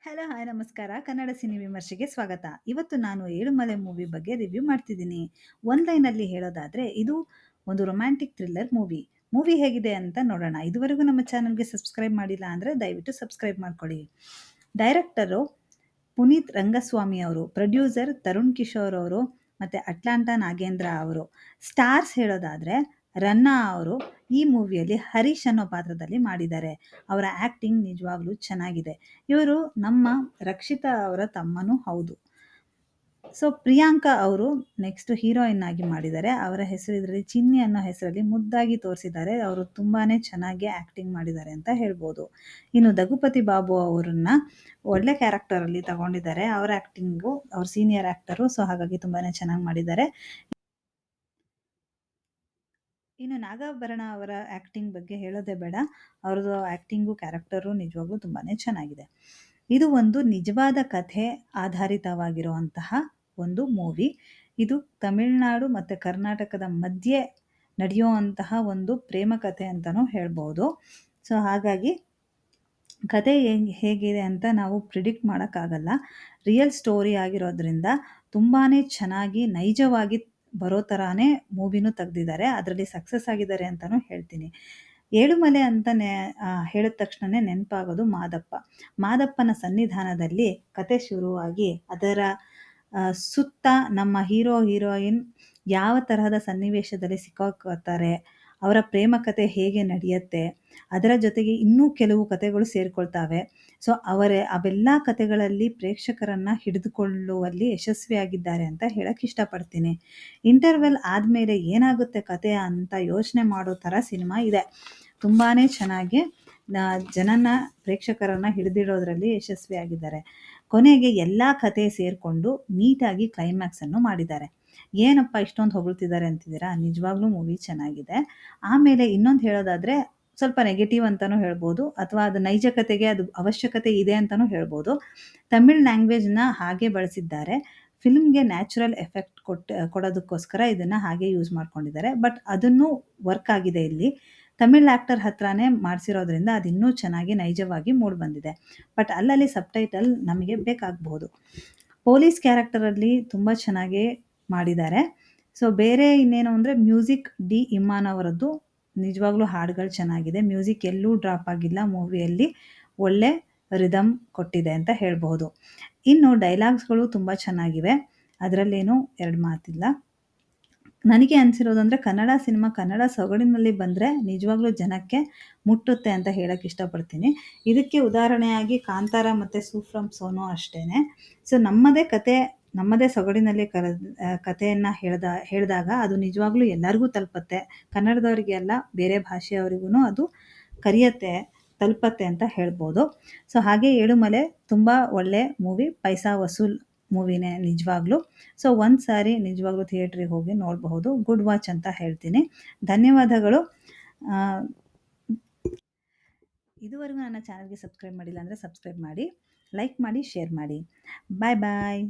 Hello, hi ನಮಸ್ಕಾರ. Kannada cine ವಿಮರ್ಶೆಗೆ ಸ್ವಾಗತ. ಇವತ್ತು ನಾನು ಏಳುಮಲೆ ಮೂವಿ ಬಗ್ಗೆ ರಿವ್ಯೂ ಮಾಡ್ತಿದ್ದೀನಿ. ಒನ್ ಲೈನಲ್ಲಿ ಹೇಳೋದಾದ್ರೆ ಇದು ಒಂದು ರೊಮ್ಯಾಂಟಿಕ್ ಥ್ರಿಲ್ಲರ್ ಮೂವಿ. ಮೂವಿ ಹೇಗಿದೆ ಅಂತ ನೋಡೋಣ. ಇದುವರೆಗೂ ನಮ್ಮ ಚಾನಲ್‌ಗೆ ಸಬ್ಸ್ಕ್ರೈಬ್ ಮಾಡಿಲ್ಲ ಅಂದ್ರೆ ದಯವಿಟ್ಟು ಸಬ್ಸ್ಕ್ರೈಬ್ ಮಾಡ್ಕೊಳ್ಳಿ. ಡೈರೆಕ್ಟರು ಪುನೀತ್ ರಂಗಸ್ವಾಮಿ ಅವರು, ಪ್ರೊಡ್ಯೂಸರ್ ತರುಣ್ ಕಿಶೋರ್ ಅವರು, ಮತ್ತೆ ಅಟ್ಲಾಂಟಾ ನಾಗೇಂದ್ರ ಅವರು. ಸ್ಟಾರ್ಸ್ ಹೇಳೋದಾದ್ರೆ ರನ್ನಾ ಅವರು ಈ ಮೂವಿಯಲ್ಲಿ ಹರೀಶ್ ಅನ್ನೋ ಪಾತ್ರದಲ್ಲಿ ಮಾಡಿದ್ದಾರೆ. ಅವರ ಆಕ್ಟಿಂಗ್ ನಿಜವಾಗ್ಲೂ ಚೆನ್ನಾಗಿದೆ. ಇವರು ನಮ್ಮ ರಕ್ಷಿತಾ ಅವರ ತಮ್ಮನೂ ಹೌದು. ಸೊ ಪ್ರಿಯಾಂಕಾ ಅವರು ನೆಕ್ಸ್ಟ್ ಹೀರೋಯಿನ್ ಆಗಿ ಮಾಡಿದ್ದಾರೆ. ಅವರ ಹೆಸರು ಇದರಲ್ಲಿ ಚಿನ್ನಿ ಅನ್ನೋ ಹೆಸರಲ್ಲಿ ಮುದ್ದಾಗಿ ತೋರಿಸಿದ್ದಾರೆ. ಅವರು ತುಂಬಾನೇ ಚೆನ್ನಾಗಿ ಆಕ್ಟಿಂಗ್ ಮಾಡಿದ್ದಾರೆ ಅಂತ ಹೇಳ್ಬೋದು. ಇನ್ನು ದಗುಪತಿ ಬಾಬು ಅವರನ್ನ ಒಳ್ಳೆ ಕ್ಯಾರೆಕ್ಟರ್ ಅಲ್ಲಿ ತಗೊಂಡಿದ್ದಾರೆ. ಅವರ ಆಕ್ಟಿಂಗು, ಅವ್ರ ಸೀನಿಯರ್ ಆಕ್ಟರು, ಸೊ ಹಾಗಾಗಿ ತುಂಬಾನೇ ಚೆನ್ನಾಗಿ ಮಾಡಿದ್ದಾರೆ. ಇನ್ನು ನಾಗಾಭರಣ ಅವರ ಆಕ್ಟಿಂಗ್ ಬಗ್ಗೆ ಹೇಳೋದೇ ಬೇಡ. ಅವ್ರದ್ದು ಆಕ್ಟಿಂಗು, ಕ್ಯಾರೆಕ್ಟರು ನಿಜವಾಗ್ಲೂ ತುಂಬಾನೇ ಚೆನ್ನಾಗಿದೆ. ಇದು ಒಂದು ನಿಜವಾದ ಕಥೆ ಆಧಾರಿತವಾಗಿರುವಂತಹ ಒಂದು ಮೂವಿ. ಇದು ತಮಿಳುನಾಡು ಮತ್ತು ಕರ್ನಾಟಕದ ಮಧ್ಯೆ ನಡೆಯುವಂತಹ ಒಂದು ಪ್ರೇಮ ಕಥೆ ಅಂತಲೂ ಹೇಳ್ಬೋದು. ಸೊ ಹಾಗಾಗಿ ಕಥೆ ಹೇಗಿದೆ ಅಂತ ನಾವು ಪ್ರಿಡಿಕ್ಟ್ ಮಾಡೋಕ್ಕಾಗಲ್ಲ. ರಿಯಲ್ ಸ್ಟೋರಿ ಆಗಿರೋದ್ರಿಂದ ತುಂಬಾ ಚೆನ್ನಾಗಿ ನೈಜವಾಗಿ ಬರೋ ಥರಾನೇ ಮೂವಿನೂ ತೆಗ್ದಿದ್ದಾರೆ. ಅದರಲ್ಲಿ ಸಕ್ಸಸ್ ಆಗಿದ್ದಾರೆ ಅಂತಲೂ ಹೇಳ್ತೀನಿ. ಏಳುಮಲೆ ಅಂತ ಹೇಳಿದ ತಕ್ಷಣವೇ ನೆನಪಾಗೋದು ಮಾದಪ್ಪ. ಮಾದಪ್ಪನ ಸನ್ನಿಧಾನದಲ್ಲಿ ಕತೆ ಶುರುವಾಗಿ ಅದರ ಸುತ್ತ ನಮ್ಮ ಹೀರೋ ಹೀರೋಯಿನ್ ಯಾವ ತರಹದ ಸನ್ನಿವೇಶದಲ್ಲಿ ಸಿಕ್ಕಾಕೋತಾರೆ, ಅವರ ಪ್ರೇಮ ಕತೆ ಹೇಗೆ ನಡೆಯುತ್ತೆ, ಅದರ ಜೊತೆಗೆ ಇನ್ನೂ ಕೆಲವು ಕತೆಗಳು ಸೇರಿಕೊಳ್ತಾವೆ. ಸೊ ಅವೆಲ್ಲ ಕತೆಗಳಲ್ಲಿ ಪ್ರೇಕ್ಷಕರನ್ನು ಹಿಡಿದುಕೊಳ್ಳುವಲ್ಲಿ ಯಶಸ್ವಿಯಾಗಿದ್ದಾರೆ ಅಂತ ಹೇಳಕ್ಕೆ ಇಷ್ಟಪಡ್ತೀನಿ. ಇಂಟರ್ವೆಲ್ ಆದಮೇಲೆ ಏನಾಗುತ್ತೆ ಕತೆ ಅಂತ ಯೋಚನೆ ಮಾಡೋ ಥರ ಸಿನಿಮಾ ಇದೆ. ತುಂಬಾ ಚೆನ್ನಾಗಿ ಜನನ ಪ್ರೇಕ್ಷಕರನ್ನು ಹಿಡಿದಿಡೋದ್ರಲ್ಲಿ ಯಶಸ್ವಿಯಾಗಿದ್ದಾರೆ. ಕೊನೆಗೆ ಎಲ್ಲ ಕತೆ ಸೇರಿಕೊಂಡು ನೀಟಾಗಿ ಕ್ಲೈಮ್ಯಾಕ್ಸನ್ನು ಮಾಡಿದ್ದಾರೆ. ಏನಪ್ಪ ಇಷ್ಟೊಂದು ಹೊಗಳ್ತಿದ್ದಾರೆ ಅಂತಿದ್ದೀರಾ? ನಿಜವಾಗ್ಲೂ ಮೂವಿ ಚೆನ್ನಾಗಿದೆ. ಆಮೇಲೆ ಇನ್ನೊಂದು ಹೇಳೋದಾದರೆ ಸ್ವಲ್ಪ ನೆಗೆಟಿವ್ ಅಂತಲೂ ಹೇಳ್ಬೋದು, ಅಥವಾ ಅದು ನೈಜ ಕತೆಗೆ ಅದು ಅವಶ್ಯಕತೆ ಇದೆ ಅಂತಲೂ ಹೇಳ್ಬೋದು. ತಮಿಳ್ ಲ್ಯಾಂಗ್ವೇಜ್ನ ಹಾಗೆ ಬಳಸಿದ್ದಾರೆ. ಫಿಲ್ಮ್ಗೆ ನ್ಯಾಚುರಲ್ ಎಫೆಕ್ಟ್ ಕೊಡೋದಕ್ಕೋಸ್ಕರ ಇದನ್ನು ಹಾಗೆ ಯೂಸ್ ಮಾಡ್ಕೊಂಡಿದ್ದಾರೆ. ಬಟ್ ಅದನ್ನು ವರ್ಕ್ ಆಗಿದೆ ಇಲ್ಲಿ. ತಮಿಳ್ ಆ್ಯಕ್ಟರ್ ಹತ್ರನೇ ಮಾಡಿಸಿರೋದ್ರಿಂದ ಅದು ಇನ್ನೂ ಚೆನ್ನಾಗಿ ನೈಜವಾಗಿ ಮೂಡಿಬಂದಿದೆ. ಬಟ್ ಅಲ್ಲಲ್ಲಿ ಸಬ್‌ಟೈಟಲ್ ನಮಗೆ ಬೇಕಾಗಬಹುದು. ಪೊಲೀಸ್ ಕ್ಯಾರೆಕ್ಟರಲ್ಲಿ ತುಂಬ ಚೆನ್ನಾಗಿ ಮಾಡಿದ್ದಾರೆ. ಸೊ ಬೇರೆ ಇನ್ನೇನು ಅಂದರೆ ಮ್ಯೂಸಿಕ್ ಡಿ ಇಮ್ಮಾನ್ ಅವರದ್ದು ನಿಜವಾಗ್ಲೂ ಹಾಡುಗಳು ಚೆನ್ನಾಗಿದೆ. ಮ್ಯೂಸಿಕ್ ಎಲ್ಲೂ ಡ್ರಾಪ್ ಆಗಿಲ್ಲ. ಮೂವಿಯಲ್ಲಿ ಒಳ್ಳೆ ರಿದಮ್ ಕೊಟ್ಟಿದೆ ಅಂತ ಹೇಳ್ಬೋದು. ಇನ್ನು ಡೈಲಾಗ್ಸ್ಗಳು ತುಂಬ ಚೆನ್ನಾಗಿವೆ. ಅದರಲ್ಲೇನು ಎರಡು ಮಾತಿಲ್ಲ. ನನಗೆ ಅನಿಸಿರೋದಂದರೆ ಕನ್ನಡ ಸಿನಿಮಾ ಕನ್ನಡ ಸೊಗಡಿನಲ್ಲಿ ಬಂದರೆ ನಿಜವಾಗ್ಲೂ ಜನಕ್ಕೆ ಮುಟ್ಟುತ್ತೆ ಅಂತ ಹೇಳಕ್ಕೆ ಇಷ್ಟಪಡ್ತೀನಿ. ಇದಕ್ಕೆ ಉದಾಹರಣೆಯಾಗಿ ಕಾಂತಾರ ಮತ್ತು ಸೂಫ್ರಮ್ ಸೋನು ಅಷ್ಟೇ. ಸೊ ನಮ್ಮದೇ ಸೊಗಡಿನಲ್ಲಿ ಕಥೆಯನ್ನು ಹೇಳಿದಾಗ ಅದು ನಿಜವಾಗ್ಲೂ ಎಲ್ಲರಿಗೂ ತಲುಪುತ್ತೆ. ಕನ್ನಡದವರಿಗೆ ಅಲ್ಲ, ಬೇರೆ ಭಾಷೆಯವರಿಗೂ ಅದು ಕರಿಯತ್ತೆ, ತಲುಪತ್ತೆ ಅಂತ ಹೇಳ್ಬೋದು. ಸೊ ಹಾಗೆ ಏಳುಮಲೆ ತುಂಬ ಒಳ್ಳೆ ಮೂವಿ, ಪೈಸಾ ವಸೂಲ್ ಮೂವಿನೇ ನಿಜವಾಗ್ಲೂ. ಸೊ ಒಂದು ಸಾರಿ ನಿಜವಾಗ್ಲೂ ಥಿಯೇಟ್ರಿಗೆ ಹೋಗಿ ನೋಡಬಹುದು. ಗುಡ್ ವಾಚ್ ಅಂತ ಹೇಳ್ತೀನಿ. ಧನ್ಯವಾದಗಳು. ಇದುವರೆಗೂ ನನ್ನ ಚಾನಲ್ಗೆ ಸಬ್ಸ್ಕ್ರೈಬ್ ಮಾಡಿಲ್ಲ ಅಂದರೆ ಸಬ್ಸ್ಕ್ರೈಬ್ ಮಾಡಿ, ಲೈಕ್ ಮಾಡಿ, ಶೇರ್ ಮಾಡಿ. ಬಾಯ್ ಬಾಯ್.